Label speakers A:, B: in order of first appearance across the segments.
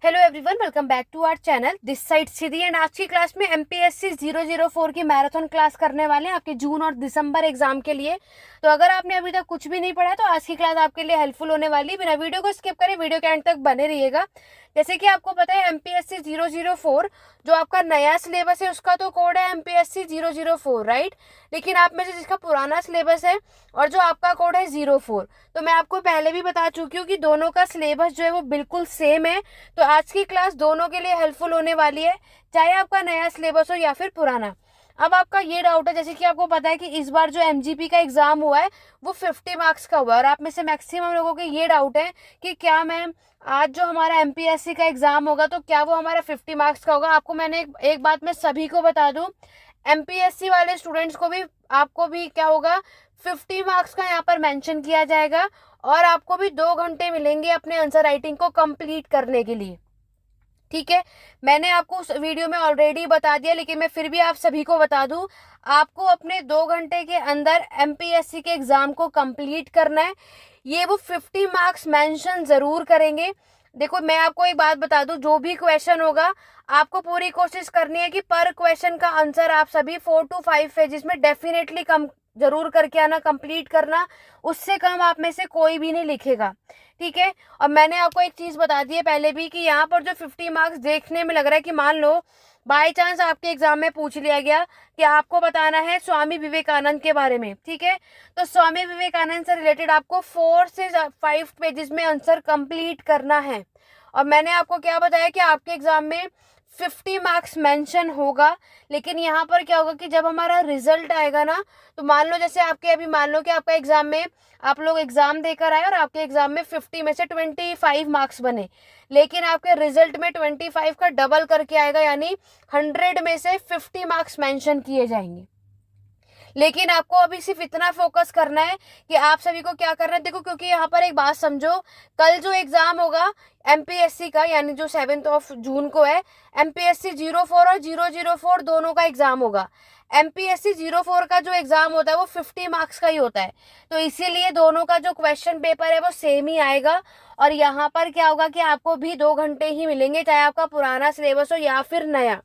A: Hello everyone, welcome back to our channel. This side Siddhi and आज की class में MPSC 004 की मैराथन क्लास करने वाले हैं आपके जून और दिसंबर एग्जाम के लिए। तो अगर आपने अभी तक कुछ भी नहीं पढ़ा तो आज की क्लास आपके लिए हेल्पफुल होने वाली है। बिना वीडियो को स्किप करें, वीडियो के एंड तक बने रहिएगा। जैसे कि आपको पता है एमपीएससी 004 जो आपका नया सिलेबस है उसका तो कोड है एमपीएससी 004, राइट। लेकिन आप में से जिसका पुराना सिलेबस है और जो आपका कोड है 04, तो मैं आपको पहले भी बता चुकी हूँ कि दोनों का सिलेबस जो है वो बिल्कुल सेम है। तो आज की क्लास दोनों के लिए हेल्पफुल होने वाली है, चाहे आपका नया सिलेबस हो या फिर पुराना। अब आपका ये डाउट है, जैसे कि आपको पता है कि इस बार जो एमजीपी का एग्जाम हुआ है वो 50 मार्क्स का हुआ है और आप में से मैक्सिमम लोगों के ये डाउट है कि क्या मैम आज जो हमारा एमपीएससी का एग्जाम होगा तो क्या वो हमारा 50 मार्क्स का होगा। आपको मैंने एक बात मैं सभी को बता दूं, एमपीएससी वाले स्टूडेंट्स को भी आपको भी क्या होगा 50 मार्क्स का यहाँ पर मेंशन किया जाएगा और आपको भी 2 घंटे मिलेंगे अपने आंसर राइटिंग को कंप्लीट करने के लिए। ठीक है, मैंने आपको उस वीडियो में ऑलरेडी बता दिया, लेकिन मैं फिर भी आप सभी को बता दूं, आपको अपने 2 घंटे के अंदर एमपीएससी के एग्जाम को कंप्लीट करना है। ये वो 50 मार्क्स मेंशन जरूर करेंगे। देखो मैं आपको एक बात बता दूं, जो भी क्वेश्चन होगा आपको पूरी कोशिश करनी है कि पर क्वेश्चन का आंसर आप सभी 4 to 5 पेजेस में डेफिनेटली कम जरूर करके आना, कंप्लीट करना। उससे कम आप में से कोई भी नहीं लिखेगा, ठीक है। और मैंने आपको एक चीज बता दी है पहले भी कि यहाँ पर जो 50 मार्क्स देखने में लग रहा है कि मान लो बाय चांस आपके एग्जाम में पूछ लिया गया कि आपको बताना है स्वामी विवेकानंद के बारे में, ठीक है। तो स्वामी विवेकानंद से रिलेटेड आपको 4 से 5 पेजेस में आंसर कंप्लीट करना है। और मैंने आपको क्या बताया कि आपके एग्जाम में 50 मार्क्स मेंशन होगा, लेकिन यहाँ पर क्या होगा कि जब हमारा रिजल्ट आएगा ना, तो मान लो जैसे आपके अभी मान लो कि आपका एग्जाम में आप लोग एग्जाम देकर आए और आपके एग्जाम में 50 में से 25 मार्क्स बने, लेकिन आपके रिजल्ट में 25 का डबल करके आएगा, यानी 100 में से 50 मार्क्स मेंशन किए जाएंगे। लेकिन आपको अभी सिर्फ इतना फोकस करना है कि आप सभी को क्या करना है। देखो क्योंकि यहाँ पर एक बात समझो, कल जो एग्जाम होगा एमपीएससी का, यानी जो 7 जून को है, एमपीएससी 04 और 004 दोनों का एग्जाम होगा। एमपीएससी 04 का जो एग्जाम होता है वो 50 मार्क्स का ही होता है, तो इसीलिए दोनों का जो क्वेश्चन पेपर है वो सेम ही आएगा। और यहाँ पर क्या होगा कि आपको भी 2 घंटे ही मिलेंगे, चाहे आपका पुराना सिलेबस हो या फिर नया।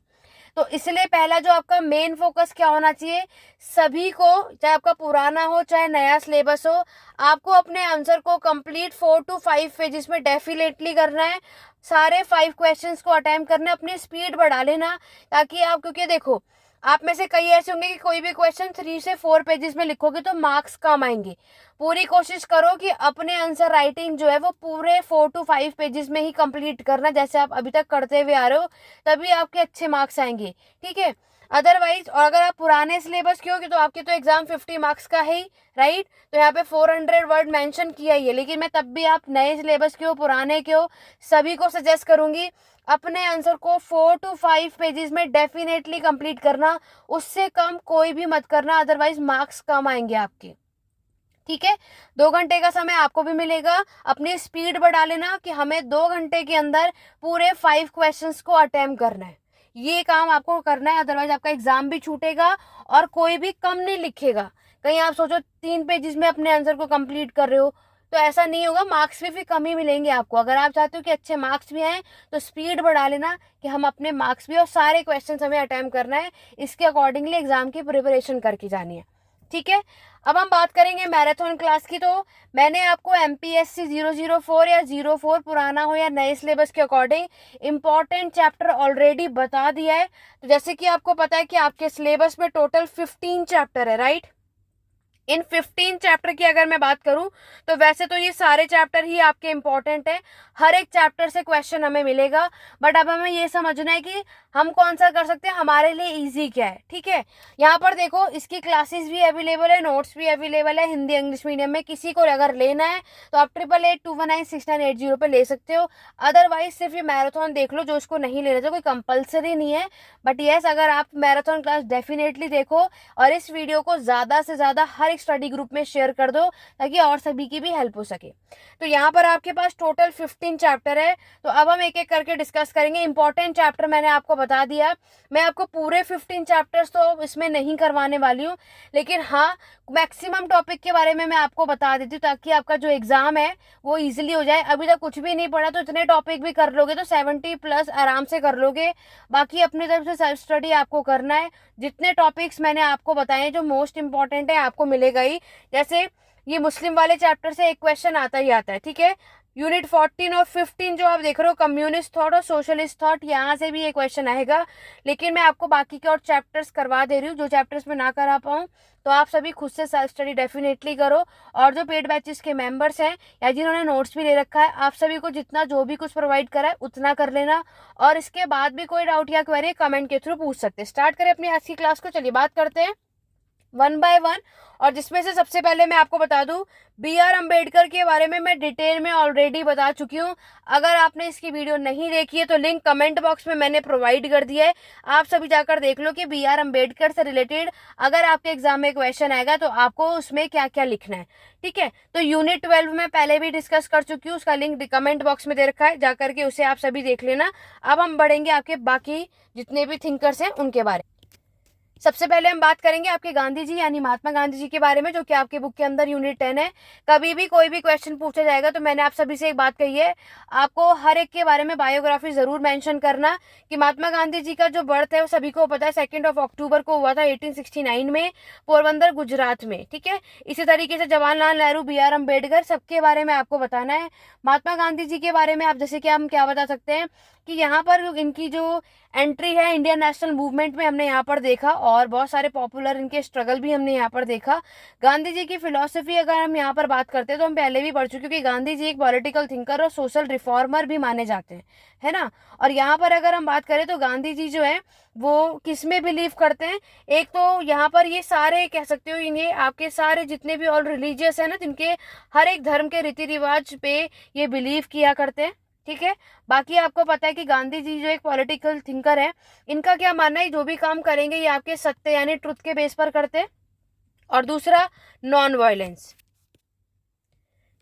A: तो इसलिए पहला जो आपका मेन फोकस क्या होना चाहिए, सभी को, चाहे आपका पुराना हो चाहे नया सिलेबस हो, आपको अपने आंसर को कंप्लीट 4 to 5 पेजेस में डेफिनेटली करना है। सारे 5 क्वेश्चंस को अटेम्प्ट करना है, अपनी स्पीड बढ़ा लेना, ताकि आप, क्योंकि देखो आप में से कई ऐसे होंगे कि कोई भी क्वेश्चन 3 से 4 पेजेस में लिखोगे तो मार्क्स कम आएंगे। पूरी कोशिश करो कि अपने आंसर राइटिंग जो है वो पूरे 4 to 5 पेजेस में ही कंप्लीट करना, जैसे आप अभी तक करते हुए आ रहे हो, तभी आपके अच्छे मार्क्स आएंगे, ठीक है। अदरवाइज, और अगर आप पुराने सिलेबस के होगे तो आपके तो एग्जाम 50 मार्क्स का है ही, राइट। तो यहाँ पे 400 वर्ड मेंशन किया ही है, लेकिन मैं तब भी, आप नए सिलेबस के हो पुराने के हो, सभी को सजेस्ट करूंगी अपने आंसर को 4 to 5 पेजेस में डेफिनेटली कंप्लीट करना। उससे कम कोई भी मत करना, अदरवाइज मार्क्स कम आएंगे आपके, ठीक है। 2 घंटे का समय आपको भी मिलेगा, अपनी स्पीड बढ़ा लेना कि हमें 2 घंटे के अंदर पूरे 5 क्वेश्चंस को अटेम्प्ट करना है। ये काम आपको करना है, अदरवाइज आपका एग्जाम भी छूटेगा और कोई भी कम नहीं लिखेगा। कहीं आप सोचो 3 पेजेस में अपने आंसर को कंप्लीट कर रहे हो, तो ऐसा नहीं होगा, मार्क्स भी फिर कम ही मिलेंगे आपको। अगर आप चाहते हो कि अच्छे मार्क्स भी आए तो स्पीड बढ़ा लेना कि हम अपने मार्क्स भी, और सारे क्वेश्चन हमें अटेम्प्ट करना है, इसके अकॉर्डिंगली एग्जाम की प्रिपरेशन करके जानी है, ठीक है। अब हम बात करेंगे मैराथन क्लास की। तो मैंने आपको एमपीएससी 004 या 04 पुराना हो या नए सिलेबस के अकॉर्डिंग इंपॉर्टेंट चैप्टर ऑलरेडी बता दिया है। तो जैसे कि आपको पता है कि आपके सिलेबस में टोटल 15 चैप्टर है, राइट। इन 15 चैप्टर की अगर मैं बात करूं तो वैसे तो ये सारे चैप्टर ही आपके इंपॉर्टेंट है, हर एक चैप्टर से क्वेश्चन हमें मिलेगा। बट अब हमें ये समझना है कि हम कौन सा कर सकते हैं, हमारे लिए इजी क्या है, ठीक है। यहाँ पर देखो इसकी क्लासेस भी अवेलेबल है, नोट्स भी अवेलेबल है हिंदी इंग्लिश मीडियम में। किसी को अगर लेना है तो आप 8882196980 पे ले सकते हो। अदरवाइज सिर्फ ये मैराथन देख लो, जो इसको नहीं लेना चाहिए, कोई कंपल्सरी नहीं है। बट यस, अगर आप मैराथन क्लास डेफिनेटली देखो और इस वीडियो को ज्यादा से ज्यादा हर एक स्टडी ग्रुप में शेयर कर दो ताकि और सभी की भी हेल्प हो सके। तो यहाँ पर आपके पास टोटल 15 चैप्टर है। तो अब हम एक एक करके डिस्कस करेंगे। इंपॉर्टेंट चैप्टर मैंने आपको बता दिया। मैं आपको पूरे 15 चैप्टर्स तो इसमें नहीं करवाने वाली हूँ, लेकिन हाँ मैक्सिमम टॉपिक के बारे में मैं आपको बता देती हूँ ताकि आपका जो एग्जाम है वो इजीली हो जाए। अभी तक कुछ भी नहीं पढ़ा तो इतने टॉपिक भी कर लोगे तो 70+ आराम से कर लोगे। बाकी अपनी तरफ से सेल्फ स्टडी आपको करना है। जितने टॉपिक्स मैंने आपको बताए जो मोस्ट इंपॉर्टेंट है आपको मिलेगा ही। जैसे ये मुस्लिम वाले चैप्टर से एक क्वेश्चन आता ही आता है, ठीक है। यूनिट 14 और 15 जो आप देख रहे हो कम्युनिस्ट थॉट और सोशलिस्ट थॉट, यहाँ से भी ये क्वेश्चन आएगा। लेकिन मैं आपको बाकी के और चैप्टर्स करवा दे रही हूँ। जो चैप्टर्स में ना करा पाऊँ तो आप सभी खुद से सेल्फ स्टडी डेफिनेटली करो। और जो पेड बैचेस के मेंबर्स हैं या जिन्होंने नोट्स भी ले रखा है, आप सभी को जितना जो भी कुछ प्रोवाइड करा है उतना कर लेना। और इसके बाद भी कोई डाउट या क्वेरी कमेंट के थ्रू पूछ सकते हैं। स्टार्ट करें अपनी आज की क्लास को। चलिए बात करते हैं 1 बाय 1। और जिसमें से सबसे पहले मैं आपको बता दूं, BR अम्बेडकर के बारे में मैं डिटेल में ऑलरेडी बता चुकी हूं। अगर आपने इसकी वीडियो नहीं देखी है तो लिंक कमेंट बॉक्स में मैंने प्रोवाइड कर दिया है। आप सभी जाकर देख लो कि BR अम्बेडकर से रिलेटेड अगर आपके एग्जाम में क्वेश्चन आएगा तो आपको उसमें क्या क्या लिखना है, ठीक है। तो यूनिट 12 में पहले भी डिस्कस कर चुकी हूँ, उसका लिंक कमेंट बॉक्स में दे रखा है, जाकर के उसे आप सभी देख लेना। अब हम बढ़ेंगे आपके बाकी जितने भी थिंकर्स हैं उनके बारे में। सबसे पहले हम बात करेंगे आपके गांधी जी यानी महात्मा गांधी जी के बारे में, जो कि आपके बुक के अंदर यूनिट 10 है। कभी भी कोई भी क्वेश्चन पूछा जाएगा तो मैंने आप सभी से एक बात कही है, आपको हर एक के बारे में बायोग्राफी जरूर मेंशन करना। कि महात्मा गांधी जी का जो बर्थ है वो सभी को पता है, 2 अक्टूबर को हुआ था 1869 में, पोरबंदर गुजरात में, ठीक है। इसी तरीके से जवाहरलाल नेहरू, BR अम्बेडकर, सबके बारे में आपको बताना है। महात्मा गांधी जी के बारे में आप जैसे कि हम क्या बता सकते हैं कि यहाँ पर इनकी जो एंट्री है इंडियन नेशनल मूवमेंट में हमने यहाँ पर देखा, और बहुत सारे पॉपुलर इनके स्ट्रगल भी हमने यहाँ पर देखा। गांधी जी की फिलॉसफी अगर हम यहाँ पर बात करते हैं तो हम पहले भी पढ़ चुके कि गांधी जी एक पॉलिटिकल थिंकर और सोशल रिफॉर्मर भी माने जाते हैं, है ना। और यहाँ पर अगर हम बात करें तो गांधी जी जो है वो किस में बिलीव करते हैं, एक तो यहाँ पर ये सारे कह सकते हो इन्हें आपके सारे जितने भी ऑल रिलीजियस है ना, जिनके हर एक धर्म के रीति रिवाज पे ये बिलीव किया करते हैं, ठीक है। बाकी आपको पता है कि गांधी जी जो एक पॉलिटिकल थिंकर है, इनका क्या मानना है, जो भी काम करेंगे ये आपके सत्य यानी ट्रुथ के बेस पर करते हैं। और दूसरा नॉन वायलेंस,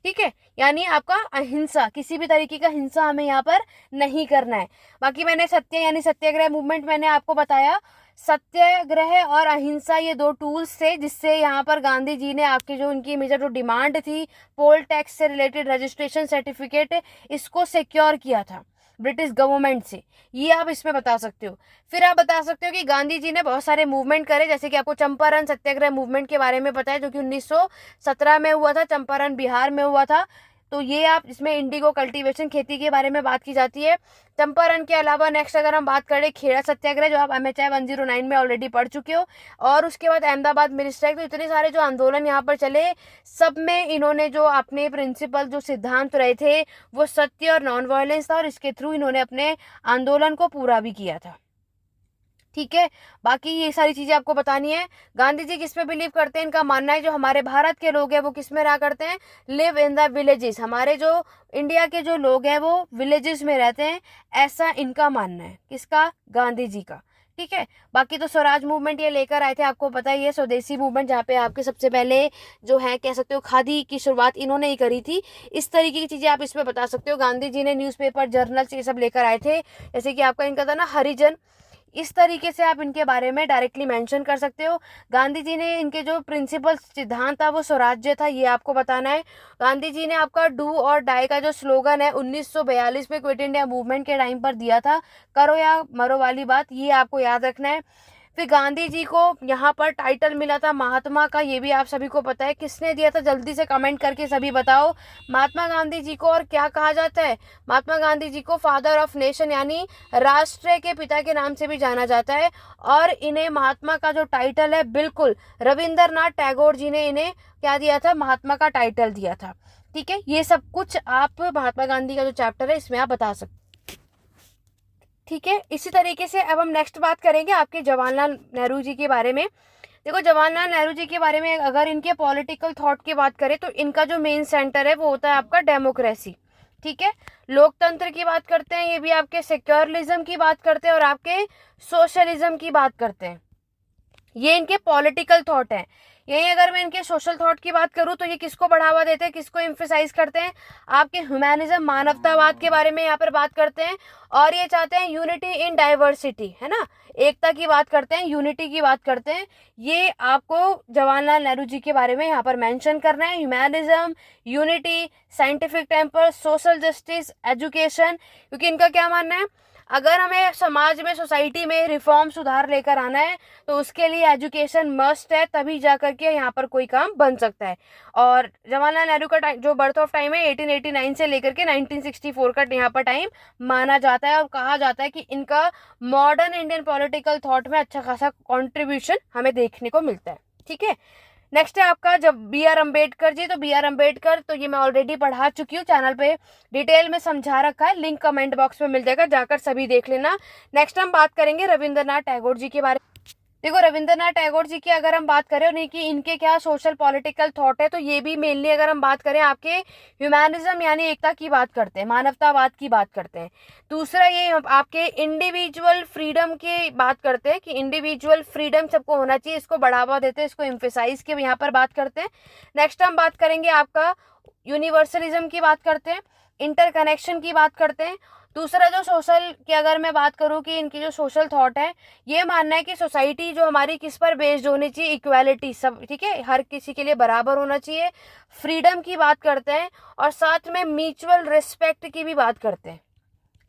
A: ठीक है, यानी आपका अहिंसा, किसी भी तरीके का हिंसा हमें यहाँ पर नहीं करना है। बाकी मैंने सत्य यानी सत्याग्रह मूवमेंट मैंने आपको बताया, सत्याग्रह और अहिंसा ये 2 टूल्स थे जिससे यहाँ पर गांधी जी ने आपकी जो उनकी मेजर जो डिमांड थी पोल टैक्स से रिलेटेड रजिस्ट्रेशन सर्टिफिकेट, इसको सिक्योर किया था ब्रिटिश गवर्नमेंट से। ये आप इसमें बता सकते हो। फिर आप बता सकते हो कि गांधी जी ने बहुत सारे मूवमेंट करे, जैसे कि आपको चंपारण सत्याग्रह मूवमेंट के बारे में पता है जो कि 1917 में हुआ था, चंपारण बिहार में हुआ था। तो ये आप इसमें इंडिगो कल्टीवेशन खेती के बारे में बात की जाती है। चंपारण के अलावा नेक्स्ट अगर हम बात करें खेड़ा सत्याग्रह, जो आप MHI 109 में ऑलरेडी पढ़ चुके हो। और उसके बाद अहमदाबाद मिल स्ट्राइक। तो इतने सारे जो आंदोलन यहाँ पर चले, सब में इन्होंने जो अपने प्रिंसिपल जो सिद्धांत रहे थे वो सत्य और नॉन वायलेंस था, और इसके थ्रू इन्होंने अपने आंदोलन को पूरा भी किया था, ठीक है। बाकी ये सारी चीजें आपको बतानी है। गांधी जी किस में बिलीव करते हैं, इनका मानना है जो हमारे भारत के लोग हैं वो किस में रहा करते हैं, लिव इन द विलेजेस। हमारे जो इंडिया के जो लोग हैं वो विलेजेस में रहते हैं, ऐसा इनका मानना है। किसका, गांधी जी का, ठीक है। बाकी तो स्वराज मूवमेंट ये लेकर आए थे, आपको पता ही है, स्वदेशी मूवमेंट, जहाँ पे आपके सबसे पहले जो है कह सकते हो खादी की शुरुआत इन्होंने ही करी थी। इस तरीके की चीजें आप इसमें बता सकते हो। गांधी जी ने न्यूज़पेपर जर्नल्स ये सब लेकर आए थे, जैसे कि आपका इनका था ना हरिजन, इस तरीके से आप इनके बारे में डायरेक्टली मेंशन कर सकते हो। गांधी जी ने इनके जो प्रिंसिपल सिद्धांत था वो स्वराज्य था, ये आपको बताना है। गांधी जी ने आपका डू और डाई का जो स्लोगन है 1942 में क्विट इंडिया मूवमेंट के टाइम पर दिया था, करो या मरो वाली बात, ये आपको याद रखना है। फिर गांधी जी को यहाँ पर टाइटल मिला था महात्मा का, ये भी आप सभी को पता है। किसने दिया था, जल्दी से कमेंट करके सभी बताओ। महात्मा गांधी जी को और क्या कहा जाता है, महात्मा गांधी जी को फादर ऑफ नेशन यानी राष्ट्र के पिता के नाम से भी जाना जाता है। और इन्हें महात्मा का जो टाइटल है, बिल्कुल रविंद्रनाथ टैगोर जी ने इन्हें क्या दिया था, महात्मा का टाइटल दिया था, ठीक है। ये सब कुछ आप महात्मा गांधी का जो चैप्टर है इसमें आप बता सकते, ठीक है। इसी तरीके से अब हम नेक्स्ट बात करेंगे आपके जवाहरलाल नेहरू जी के बारे में। देखो जवाहरलाल नेहरू जी के बारे में अगर इनके पॉलिटिकल थॉट की बात करें तो इनका जो मेन सेंटर है वो होता है आपका डेमोक्रेसी, ठीक है। लोकतंत्र की बात करते हैं, ये भी आपके सेक्युलरिज्म की बात करते हैं और आपके सोशलिज्म की बात करते हैं। ये इनके पॉलिटिकल थॉट है। यही अगर मैं इनके सोशल थॉट की बात करूँ तो ये किसको बढ़ावा देते हैं, किसको एम्फेसाइज करते हैं, आपके ह्यूमैनिज्म मानवतावाद के बारे में यहाँ पर बात करते हैं। और ये चाहते हैं यूनिटी इन डाइवर्सिटी, है ना, एकता की बात करते हैं, यूनिटी की बात करते हैं। ये आपको जवाहरलाल नेहरू जी के बारे में यहाँ पर मेंशन करना है। Humanism, unity, scientific temper, social justice, education, क्योंकि इनका क्या मानना है, अगर हमें समाज में, सोसाइटी में रिफॉर्म, सुधार लेकर आना है तो उसके लिए एजुकेशन मस्ट है, तभी जाकर के यहाँ पर कोई काम बन सकता है। और जवाहरलाल नेहरू का टाइम, जो बर्थ ऑफ टाइम है 1889 से लेकर के 1964 का यहाँ पर टाइम माना जाता है। और कहा जाता है कि इनका मॉडर्न इंडियन पॉलिटिकल थॉट में अच्छा खासा कॉन्ट्रीब्यूशन हमें देखने को मिलता है। ठीक है, नेक्स्ट है आपका जब बी आर अम्बेडकर जी। तो बी आर अम्बेडकर तो ये मैं ऑलरेडी पढ़ा चुकी हूँ, चैनल पे डिटेल में समझा रखा है, लिंक कमेंट बॉक्स में मिल जाएगा, जाकर सभी देख लेना। नेक्स्ट हम बात करेंगे रविंद्रनाथ टैगोर जी के बारे में। देखो, रविंद्रनाथ टैगोर जी की अगर हम बात करें उन्हीं की, इनके क्या सोशल पॉलिटिकल थॉट है, तो ये भी मेनली अगर हम बात करें आपके ह्यूमैनिज्म यानी एकता की बात करते हैं, मानवतावाद की बात करते हैं। दूसरा ये आपके इंडिविजुअल फ्रीडम की बात करते हैं कि इंडिविजुअल फ्रीडम सबको होना चाहिए, इसको बढ़ावा देते हैं, इसको एम्फेसाइज के यहाँ पर बात करते हैं। नेक्स्ट हम बात करेंगे आपका यूनिवर्सलिज्म की बात करते हैं, इंटरकनेक्शन की बात करते हैं। दूसरा जो सोशल की अगर मैं बात करूं कि इनकी जो सोशल थॉट है, ये मानना है कि सोसाइटी जो हमारी किस पर बेस्ड होनी चाहिए, इक्वालिटी, सब ठीक है, हर किसी के लिए बराबर होना चाहिए। फ्रीडम की बात करते हैं और साथ में म्यूचुअल रिस्पेक्ट की भी बात करते हैं।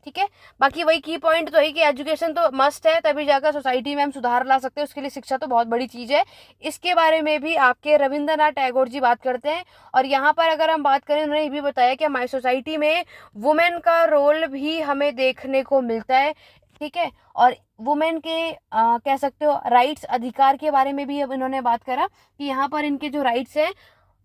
A: ठीक है, बाकी वही की पॉइंट तो है कि एजुकेशन तो मस्ट है, तभी जाकर सोसाइटी में हम सुधार ला सकते हैं, उसके लिए शिक्षा तो बहुत बड़ी चीज़ है। इसके बारे में भी आपके रविंद्रनाथ टैगोर जी बात करते हैं। और यहाँ पर अगर हम बात करें, उन्होंने ये भी बताया कि हमारी सोसाइटी में वुमेन का रोल भी हमें देखने को मिलता है। ठीक है, और वुमेन के कह सकते हो राइट्स, अधिकार के बारे में भी अब इन्होंने बात करा कि यहाँ पर इनके जो राइट्स हैं,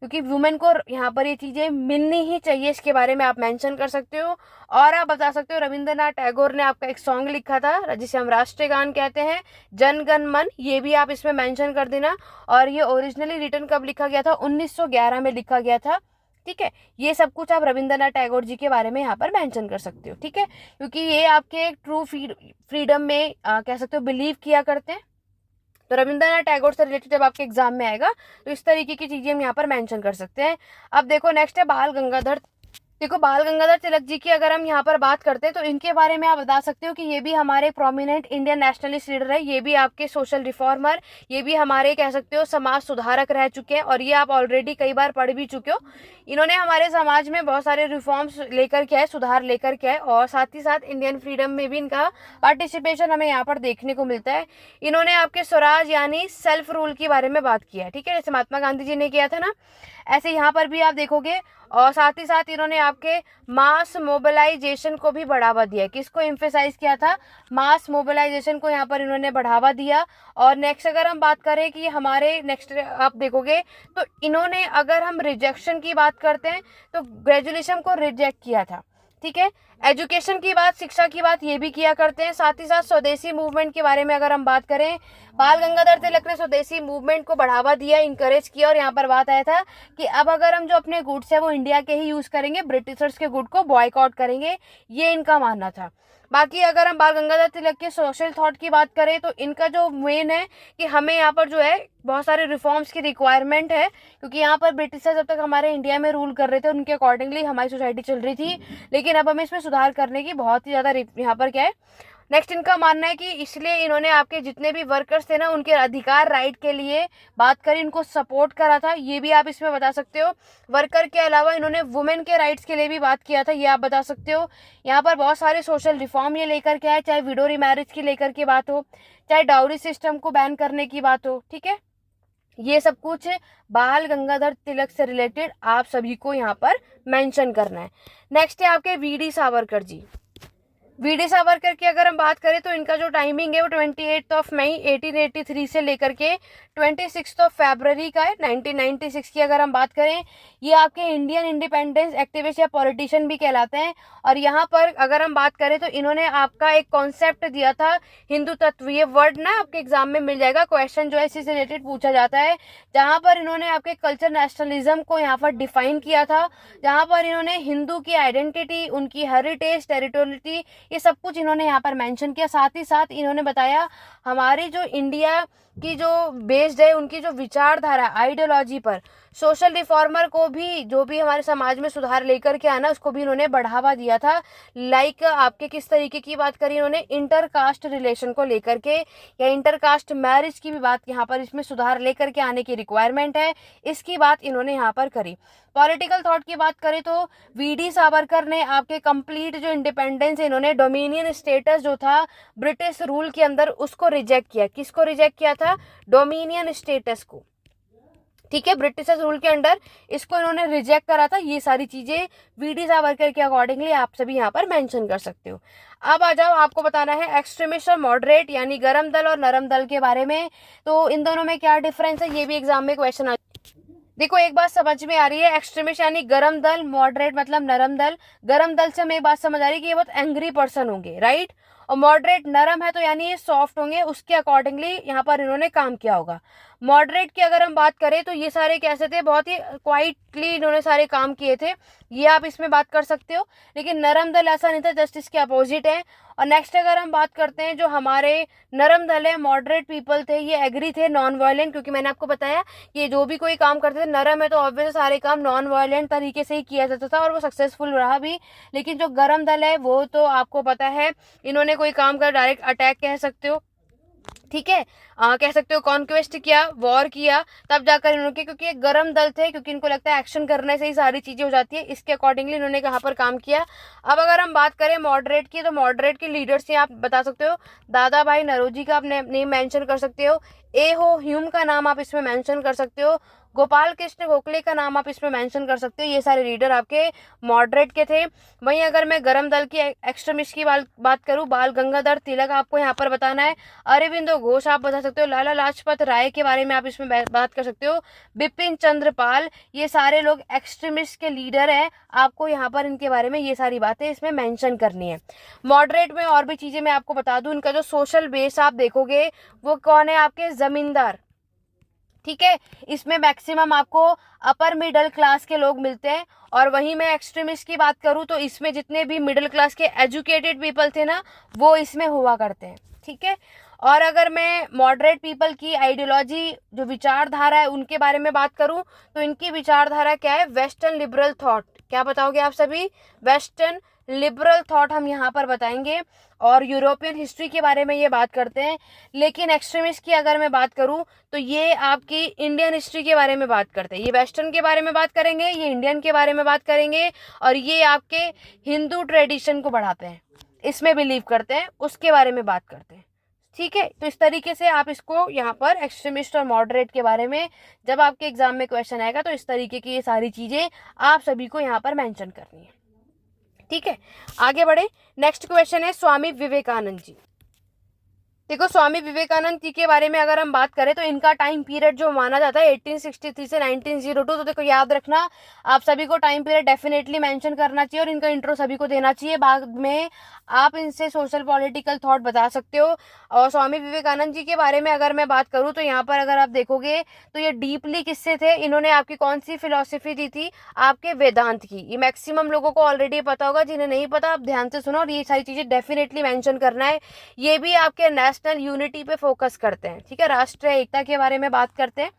A: क्योंकि वुमेन को यहाँ पर ये चीज़ें मिलनी ही चाहिए, इसके बारे में आप मेंशन कर सकते हो। और आप बता सकते हो रविंद्रनाथ टैगोर ने आपका एक सॉन्ग लिखा था जिसे हम राष्ट्रीय गान कहते हैं, जन गण मन, ये भी आप इसमें मेंशन कर देना। और ये ओरिजिनली रिटर्न कब लिखा गया था, 1911 में लिखा गया था। ठीक है, ये सब कुछ आप रविंद्रनाथ टैगोर जी के बारे में यहाँ पर मेंशन कर सकते हो। ठीक है, क्योंकि ये आपके ट्रू फ्रीडम में कह सकते हो बिलीव किया करते हैं। तो रविंद्रनाथ टैगोर से रिलेटेड जब आपके एग्जाम में आएगा तो इस तरीके की चीजें हम यहाँ पर मेंशन कर सकते हैं। अब देखो, नेक्स्ट है बाल गंगाधर। देखो, बाल गंगाधर तिलक जी की अगर हम यहाँ पर बात करते हैं तो इनके बारे में आप बता सकते हो कि ये भी हमारे प्रोमिनेंट इंडियन नेशनलिस्ट लीडर है, ये भी आपके सोशल रिफॉर्मर, ये भी हमारे कह सकते हो समाज सुधारक रह चुके हैं। और ये आप ऑलरेडी कई बार पढ़ भी चुके हो। इन्होंने हमारे समाज में बहुत सारे रिफॉर्म्स लेकर के आए, सुधार लेकर के आए, और साथ ही साथ इंडियन फ्रीडम में भी इनका पार्टिसिपेशन हमें यहाँ पर देखने को मिलता है। इन्होंने आपके स्वराज यानी सेल्फ रूल के बारे में बात किया है। ठीक है, जैसे महात्मा गांधी जी ने किया था ना, ऐसे यहाँ पर भी आप देखोगे। और साथ ही साथ इन्होंने आपके मास मोबिलाइजेशन को भी बढ़ावा दिया। किसको एम्फेसाइज किया था, मास मोबिलाइजेशन को यहाँ पर इन्होंने बढ़ावा दिया। और नेक्स्ट अगर हम बात करें कि हमारे नेक्स्ट आप देखोगे तो इन्होंने, अगर हम रिजेक्शन की बात करते हैं तो ग्रेजुएशन को रिजेक्ट किया था। ठीक है, एजुकेशन की बात, शिक्षा की बात ये भी किया करते हैं। साथ ही साथ स्वदेशी मूवमेंट के बारे में अगर हम बात करें, बाल गंगाधर तिलक ने स्वदेशी मूवमेंट को बढ़ावा दिया, इंकरेज किया। और यहाँ पर बात आया था कि अब अगर हम जो अपने गुड्स है वो इंडिया के ही यूज करेंगे, ब्रिटिशर्स के गुड को बॉयकॉट करेंगे, ये इनका मानना था। बाकी अगर हम बाल गंगाधर तिलक के सोशल थॉट की बात करें तो इनका जो मेन है कि हमें यहाँ पर जो है बहुत सारे रिफॉर्म्स की रिक्वायरमेंट है, क्योंकि यहाँ पर ब्रिटिशर जब तक हमारे इंडिया में रूल कर रहे थे उनके अकॉर्डिंगली हमारी सोसाइटी चल रही थी, लेकिन अब हमें इसमें सुधार करने की बहुत ही ज़्यादा यहाँ पर क्या है। नेक्स्ट इनका मानना है कि इसलिए इन्होंने आपके जितने भी वर्कर्स थे ना, उनके अधिकार, राइट के लिए बात करी, उनको सपोर्ट करा था, ये भी आप इसमें बता सकते हो। वर्कर के अलावा इन्होंने वुमेन के राइट्स के लिए भी बात किया था, ये आप बता सकते हो। यहाँ पर बहुत सारे सोशल रिफॉर्म ये लेकर के आए, चाहे विडो रीमैरिज की लेकर के बात हो, चाहे डाउरी सिस्टम को बैन करने की बात हो। ठीक है, ये सब कुछ बाल गंगाधर तिलक से रिलेटेड आप सभी को यहाँ पर मेंशन करना है। नेक्स्ट है आपके वी.डी. सावरकर जी। वी.डी. सावरकर की अगर हम बात करें तो इनका जो टाइमिंग है वो 28 मई 1883 से लेकर के 26 फरवरी का है 1996 की अगर हम बात करें। ये आपके इंडियन इंडिपेंडेंस एक्टिविस्ट या पॉलिटिशियन भी कहलाते हैं। और यहाँ पर अगर हम बात करें तो इन्होंने आपका एक कॉन्सेप्ट दिया था, हिंदू तत्व। ये वर्ड ना आपके एग्जाम में मिल जाएगा, क्वेश्चन जो है इसी से रिलेटेड पूछा जाता है, जहाँ पर इन्होंने आपके कल्चर नेशनलिज्म को यहाँ पर डिफाइन किया था, जहाँ पर इन्होंने हिंदू की आइडेंटिटी, उनकी हेरिटेज, टेरिटोरियलिटी, ये सब कुछ इन्होंने यहाँ पर मेंशन किया। साथ ही साथ इन्होंने बताया हमारी जो इंडिया की जो बेस्ड है उनकी जो विचारधारा आइडियोलॉजी पर, सोशल रिफॉर्मर को भी जो भी हमारे समाज में सुधार लेकर के आना उसको भी इन्होंने बढ़ावा दिया था। लाइक आपके किस तरीके की बात करी इन्होंने, इंटरकास्ट रिलेशन को लेकर के या इंटरकास्ट मैरिज की भी बात यहाँ पर इसमें सुधार लेकर के आने की रिक्वायरमेंट है, इसकी बात इन्होंने यहाँ पर करी। पॉलिटिकल थॉट की बात करें तो वी.डी. सावरकर ने आपके कंप्लीट जो इंडिपेंडेंस है इन्होंने डोमिनियन स्टेटस जो था ब्रिटिश रूल के अंदर उसको रिजेक्ट किया। किसको रिजेक्ट किया था? डोमिनियन स्टेटस को, ठीक है, ब्रिटिश रूल के अंडर इसको इन्होंने रिजेक्ट करा था। ये सारी चीजें वी.डी. सावरकर के अकॉर्डिंगली आप सभी यहाँ पर मेंशन कर सकते हो। अब आ जाओ, आपको बताना है एक्सट्रीमिस्ट और मॉडरेट यानी गरम दल और नरम दल के बारे में। तो इन दोनों में क्या डिफरेंस है ये भी एग्जाम में क्वेश्चन आ। देखो एक बात समझ में आ रही है, एक्सट्रीमिस्ट यानी गरम दल, मॉडरेट मतलब नरम दल। गरम दल से हमें एक बात समझ आ रही है कि ये बहुत एंग्री पर्सन होंगे, राइट। और मॉडरेट नरम है तो यानी ये सॉफ्ट होंगे, उसके अकॉर्डिंगली यहाँ पर इन्होंने काम किया होगा। मॉडरेट की अगर हम बात करें तो ये सारे कैसे थे, बहुत ही क्वाइटली इन्होंने सारे काम किए थे, ये आप इसमें बात कर सकते हो। लेकिन नरम दल ऐसा नहीं था, जस्ट इसके अपोजिट है। और नेक्स्ट अगर हम बात करते हैं जो हमारे नरम दल है, मॉडरेट पीपल थे, ये एग्री थे, नॉन वायलेंट, क्योंकि मैंने आपको बताया कि जो भी कोई काम करते थे नरम है तो ऑब्वियस सारे काम नॉन वायलेंट तरीके से ही किया जाता था और वो सक्सेसफुल रहा भी। लेकिन जो गरम दल है वो तो आपको पता है इन्होंने कोई काम कर डायरेक्ट अटैक कह सकते हो, ठीक है, कह सकते हो कॉन्क्वेस्ट किया, वॉर किया, तब जाकर इन्होंने, क्योंकि एक गरम दल थे, क्योंकि इनको लगता है एक्शन करने से ही सारी चीजें हो जाती है, इसके अकॉर्डिंगली इन्होंने कहाँ पर काम किया। अब अगर हम बात करें मॉडरेट की तो मॉडरेट के लीडर्स आप बता सकते हो, दादा भाई नौरोजी का आप नेम मेंशन कर सकते हो, ए हो ह्यूम का नाम आप इसमें मेंशन कर सकते हो, गोपाल कृष्ण गोखले का नाम आप इसमें मेंशन कर सकते हो। ये सारे लीडर आपके मॉडरेट के थे। वहीं अगर मैं गरम दल की एक्सट्रीमिस्ट की बात करूं, बाल गंगाधर तिलक आपको यहाँ पर बताना है, अरविंदो घोष आप बता सकते हो, लाला लाजपत राय के बारे में आप इसमें बात कर सकते हो, बिपिन चंद्र पाल, ये सारे लोग एक्सट्रीमिस्ट के लीडर हैं। आपको यहाँ पर इनके बारे में ये सारी बातें इसमें मेंशन करनी है। मॉडरेट में और भी चीजें मैं आपको बता दूं, इनका जो सोशल बेस आप देखोगे वो कौन है, आपके जमींदार, ठीक है। इसमें मैक्सिमम आपको अपर मिडिल क्लास के लोग मिलते हैं। और वहीं मैं एक्सट्रीमिस्ट की बात करूं तो इसमें जितने भी मिडिल क्लास के एजुकेटेड पीपल थे ना वो इसमें हुआ करते हैं, ठीक है। और अगर मैं मॉडरेट पीपल की आइडियोलॉजी जो विचारधारा है उनके बारे में बात करूं तो इनकी विचारधारा क्या है, वेस्टर्न लिबरल थॉट। क्या बताओगे आप सभी? वेस्टर्न लिबरल थॉट हम यहाँ पर बताएंगे। और यूरोपियन हिस्ट्री के बारे में ये बात करते हैं। लेकिन एक्सट्रीमिस्ट की अगर मैं बात करूं तो ये आपकी इंडियन हिस्ट्री के बारे में बात करते हैं। ये वेस्टर्न के बारे में बात करेंगे, ये इंडियन के बारे में बात करेंगे, और ये आपके हिंदू ट्रेडिशन को बढ़ाते हैं, इसमें बिलीव करते हैं, उसके बारे में बात करते हैं, ठीक है। तो इस तरीके से आप इसको यहाँ पर एक्सट्रीमिस्ट और मॉडरेट के बारे में जब आपके एग्जाम में क्वेश्चन आएगा तो इस तरीके की ये सारी चीजें आप सभी को यहाँ पर मेंशन करनी है, ठीक है। आगे बढ़े, नेक्स्ट क्वेश्चन है स्वामी विवेकानंद जी। देखो स्वामी विवेकानंद जी के बारे में अगर हम बात करें तो इनका टाइम पीरियड जो माना जाता है 1863 से 1902, तो देखो याद रखना आप सभी को टाइम पीरियड डेफिनेटली मेंशन करना चाहिए और इनका इंट्रो सभी को देना चाहिए। बाद में आप इनसे सोशल पॉलिटिकल थॉट बता सकते हो। और स्वामी विवेकानंद जी के बारे में अगर मैं बात करूँ तो यहाँ पर अगर आप देखोगे तो ये डीपली किससे थे, इन्होंने आपकी कौन सी फिलॉसफी दी थी, आपके वेदांत की। ये मैक्सिमम लोगों को ऑलरेडी पता होगा, जिन्हें नहीं पता आप ध्यान से सुनो और ये सारी चीजें डेफिनेटली मेंशन करना है। ये भी आपके नेशनल यूनिटी पे फोकस करते हैं, ठीक है, राष्ट्रीय एकता के बारे में बात करते हैं।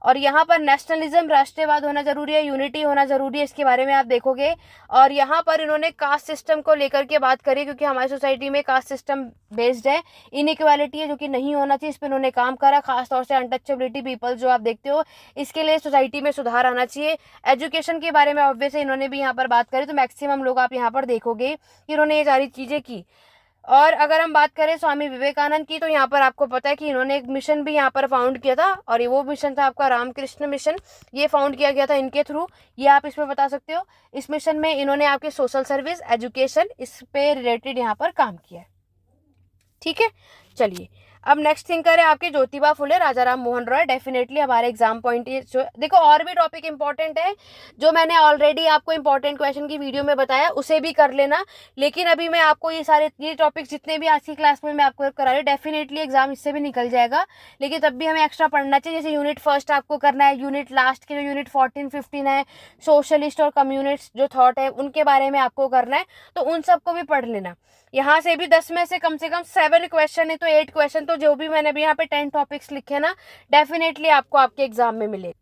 A: और यहाँ पर नेशनलिज्म, राष्ट्रवाद होना जरूरी है, यूनिटी होना जरूरी है, इसके बारे में आप देखोगे। और यहाँ पर इन्होंने कास्ट सिस्टम को लेकर के बात करी, क्योंकि हमारी सोसाइटी में कास्ट सिस्टम बेस्ड है, इनइक्वालिटी है जो कि नहीं होना चाहिए, इस पर इन्होंने काम करा। खासतौर से अनटचेबिलिटी पीपल जो आप देखते हो, इसके लिए सोसाइटी में सुधार आना चाहिए। एजुकेशन के बारे में ऑब्वियसली इन्होंने भी यहाँ पर बात करी, तो मैक्सिमम लोग आप यहाँ पर देखोगे कि इन्होंने ये सारी चीजें की। और अगर हम बात करें स्वामी विवेकानंद की तो यहाँ पर आपको पता है कि इन्होंने एक मिशन भी यहाँ पर फाउंड किया था, और ये वो मिशन था आपका रामकृष्ण मिशन। ये फाउंड किया गया था इनके थ्रू, ये आप इसमें बता सकते हो। इस मिशन में इन्होंने आपके सोशल सर्विस, एजुकेशन, इस पे रिलेटेड यहाँ पर काम किया है, ठीक है। चलिए अब नेक्स्ट थिंकर है आपके ज्योतिबा फुले, राजा राम मोहन रॉय। डेफिनेटली हमारे एग्जाम पॉइंट जो देखो और भी टॉपिक इंपॉर्टेंट है जो मैंने ऑलरेडी आपको इंपॉर्टेंट क्वेश्चन की वीडियो में बताया, उसे भी कर लेना। लेकिन अभी मैं आपको ये टॉपिक्स जितने भी आज की क्लास में मैं आपको करा रही हूँ, डेफिनेटली एग्जाम इससे भी निकल जाएगा। लेकिन तब भी हमें एक्स्ट्रा पढ़ना चाहिए। जैसे यूनिट फर्स्ट आपको करना है, यूनिट लास्ट के जो यूनिट 14-15 है, सोशलिस्ट और कम्युनिस्ट जो थॉट है उनके बारे में आपको करना है, तो उन सबको भी पढ़ लेना। यहाँ से भी 10 में से कम 7 क्वेश्चन है, तो 8 क्वेश्चन तो जो भी मैंने अभी यहाँ पे 10 टॉपिक्स लिखे ना, डेफिनेटली आपको आपके एग्जाम में मिले।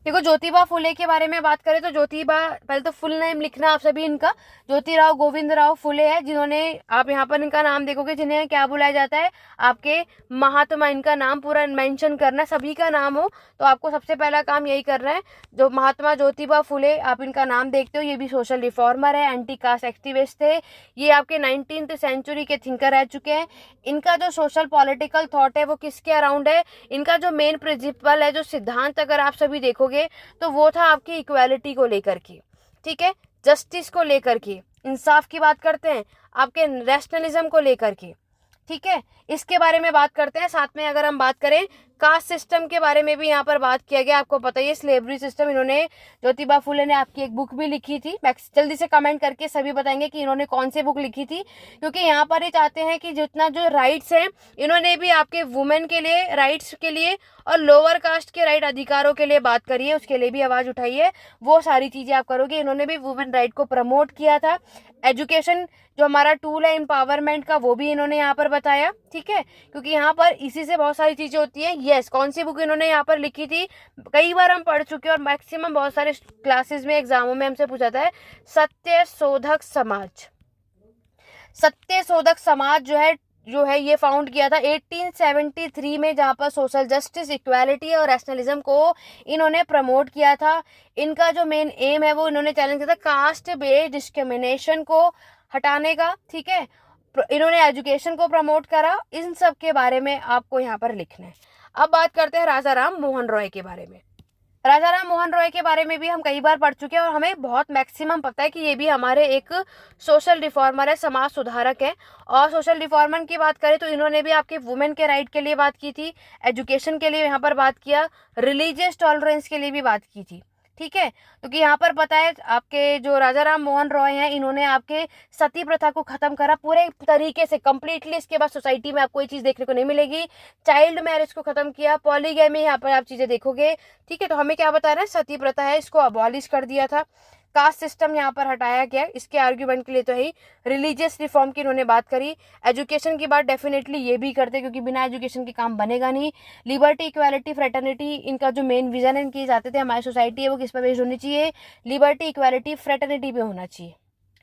A: देखो ज्योतिबा फुले के बारे में बात करें तो ज्योतिबा, पहले तो फुल नेम लिखना आप सभी इनका, ज्योतिराव गोविंद राव फुले है, जिन्होंने, आप यहाँ पर इनका नाम देखोगे, जिन्हें क्या बुलाया जाता है, आपके महात्मा। इनका नाम पूरा मेंशन करना है, सभी का नाम हो तो आपको सबसे पहला काम यही करना है। जो महात्मा ज्योतिबा फुले, आप इनका नाम देखते हो, ये भी सोशल रिफॉर्मर है, एंटी कास्ट एक्टिविस्ट थे, ये आपके 19th सेंचुरी के थिंकर रह चुके हैं। इनका जो सोशल पॉलिटिकल थॉट है वो किसके अराउंड है, इनका जो मेन प्रिंसिपल है, जो सिद्धांत अगर आप सभी देखोगे तो वो था आपकी इक्वालिटी को लेकर के, ठीक है, जस्टिस को लेकर के, इंसाफ की बात करते हैं, आपके नेशनलिज्म को लेकर के, ठीक है, इसके बारे में बात करते हैं। साथ में अगर हम बात करें कास्ट सिस्टम के बारे में भी यहाँ पर बात किया गया, आपको पता ही है स्लेवरी सिस्टम, इन्होंने, ज्योतिबा फुले ने आपकी एक बुक भी लिखी थी। जल्दी से कमेंट करके सभी बताएंगे कि इन्होंने कौन सी बुक लिखी थी, क्योंकि यहाँ पर ये चाहते हैं कि जितना जो राइट्स हैं, इन्होंने भी आपके वुमेन के लिए राइट्स के लिए और लोअर कास्ट के राइट अधिकारों के लिए बात करी है, उसके लिए भी आवाज़ उठाई है, वो सारी चीज़ें आप करोगे। इन्होंने भी वुमेन राइट को प्रमोट किया था। एजुकेशन जो हमारा टूल है एम्पावरमेंट का, वो भी इन्होंने यहाँ पर बताया, ठीक है, क्योंकि यहाँ पर इसी से बहुत सारी चीज़ें होती हैं। यस, कौन सी बुक इन्होंने यहाँ पर लिखी थी, कई बार हम पढ़ चुके हैं और मैक्सिमम बहुत सारे क्लासेस में, एग्जामों में हमसे पूछा था, सत्य शोधक समाज। सत्य शोधक समाज जो है ये फाउंड किया था 1873 में, जहाँ पर सोशल जस्टिस, इक्वालिटी और रैशनलिज्म को इन्होंने प्रमोट किया था। इनका जो मेन एम है वो इन्होंने चैलेंज किया था कास्ट बेस्ड डिस्क्रिमिनेशन को हटाने का, ठीक है, इन्होंने एजुकेशन को प्रमोट करा। इन सब के बारे में आपको यहाँ पर लिखना है। अब बात करते हैं राजा राम मोहन रॉय के बारे में। राजा राम मोहन रॉय के बारे में भी हम कई बार पढ़ चुके हैं और हमें बहुत मैक्सिमम पता है कि ये भी हमारे एक सोशल रिफॉर्मर है, समाज सुधारक है। और सोशल रिफॉर्मर की बात करें तो इन्होंने भी आपके वुमेन के राइट के लिए बात की थी, एजुकेशन के लिए यहाँ पर बात किया, रिलीजियस टॉलरेंस के लिए भी बात की थी, ठीक है, क्योंकि यहाँ पर पता है आपके जो राजा राम मोहन रॉय हैं, इन्होंने आपके सती प्रथा को खत्म करा पूरे तरीके से, कंप्लीटली। इसके बाद सोसाइटी में आपको ये चीज़ देखने को नहीं मिलेगी। चाइल्ड मैरिज को खत्म किया, पॉलीगैमी, यहाँ पर आप चीज़ें देखोगे, ठीक है। तो हमें क्या बताना है, सती प्रथा है इसको अबॉलिश कर दिया था, कास्ट सिस्टम यहाँ पर हटाया गया। इसके आर्ग्यूमेंट के लिए तो ही रिलीजियस रिफॉर्म की इन्होंने बात करी। एजुकेशन की बात डेफिनेटली ये भी करते, क्योंकि बिना एजुकेशन के काम बनेगा नहीं। लिबर्टी, इक्वालिटी, फ्रेटर्निटी, इनका जो मेन विजन है, इनकी चाहते थे हमारी सोसाइटी है वो किस पर बेस्ड होनी चाहिए, लिबर्टी, इक्वालिटी, फ्रेटर्निटी पे होना चाहिए,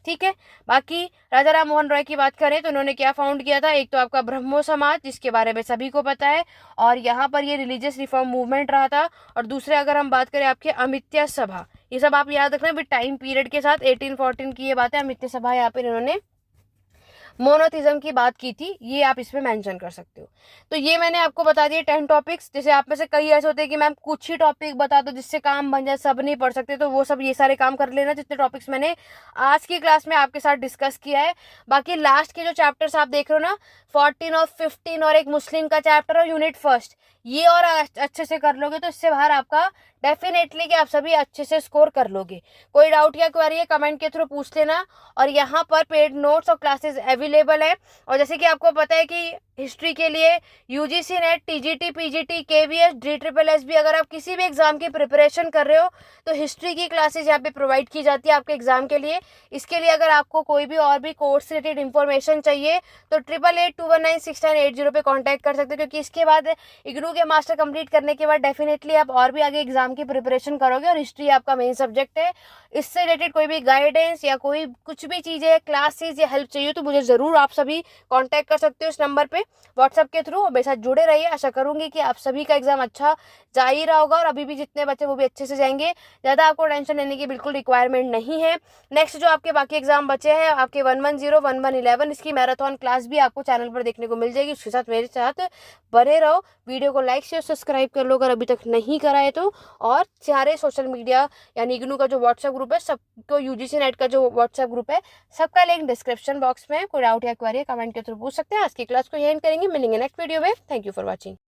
A: ठीक है। बाकी राजा राम मोहन रॉय की बात करें तो उन्होंने क्या फाउंड किया था, एक तो आपका ब्रह्मो समाज, जिसके बारे में सभी को पता है, और यहाँ पर ये रिलीजियस रिफॉर्म मूवमेंट रहा था। और दूसरे अगर हम बात करें आपके अमित्य सभा, ये सब आप याद रखना विद टाइम पीरियड के साथ, 1814 की ये बात है। अमित्य सभा यहाँ पर इन्होंने मोनोथिज्म की बात की थी, ये आप इसमें मेंशन कर सकते हो। तो ये मैंने आपको बता दिए 10 टॉपिक्स। जैसे आप में से कई ऐसे होते हैं कि मैम कुछ ही टॉपिक बता दो जिससे काम बन जाए, सब नहीं पढ़ सकते, तो वो सब ये सारे काम कर लेना जितने टॉपिक्स मैंने आज की क्लास में आपके साथ डिस्कस किया है। बाकी लास्ट के जो चैप्टर्स आप देख रहे हो ना, 14 और 15 और एक मुस्लिम का चैप्टर और यूनिट फर्स्ट, ये और अच्छे से कर लोगे तो इससे बाहर आपका डेफिनेटली कि आप सभी अच्छे से स्कोर कर लोगे। कोई डाउट या क्वेरी है कमेंट के थ्रू पूछ लेना। और यहाँ पर पेड नोट्स और क्लासेस अवेलेबल है। और जैसे कि आपको पता है कि हिस्ट्री के लिए UGC net, TGT, PGT, KVS, DSSS, अगर आप किसी भी एग्जाम की प्रिपरेशन कर रहे हो तो हिस्ट्री की क्लासेस यहाँ पे प्रोवाइड की जाती है आपके एग्जाम के लिए। इसके लिए अगर आपको कोई भी और भी कोर्स रिलेटेड इन्फॉर्मेशन चाहिए तो 8882196980 पे कॉन्टैक्ट कर सकते हो, क्योंकि इसके बाद इग्नू के मास्टर कंप्लीट करने के बाद डेफिनेटली आप और भी आगे एग्जाम की प्रिपरेशन करोगे और हिस्ट्री आपका मेन सब्जेक्ट है। इससे रिलेटेड कोई भी गाइडेंस या कोई कुछ भी चीज़ें, क्लासेस या हेल्प चाहिए तो मुझे ज़रूर आप सभी कॉन्टैक्ट कर सकते हो इस नंबर पे व्हाट्सएप के थ्रू। मेरे साथ जुड़े रहिए। आशा करूंगी कि आप सभी का एग्जाम अच्छा जा ही रहा होगा और अभी भी जितने बच्चे वो भी अच्छे से जाएंगे। ज़्यादा आपको टेंशन लेने की बिल्कुल रिक्वायरमेंट नहीं है। नेक्स्ट जो आपके बाकी एग्जाम बचे हैं आपके 110, 1111, इसकी मैराथन क्लास भी आपको चैनल पर देखने को मिल जाएगी। उसके साथ मेरे साथ बने रहो। वीडियो को लाइक शेयर सब्सक्राइब कर लो अगर अभी तक नहीं करा है तो। और सारे सोशल मीडिया यानी इग्नू का जो व्हाट्सएप ग्रुप है, सबको यूजीसी नेट का जो व्हाट्सएप ग्रुप है, सबका लिंक डिस्क्रिप्शन बॉक्स में। कोई डाउट या क्वेरी कमेंट के थ्रू पूछ सकते हैं। आज की क्लास को यही एंड करेंगे। मिलेंगे नेक्स्ट वीडियो में। Thank you for watching.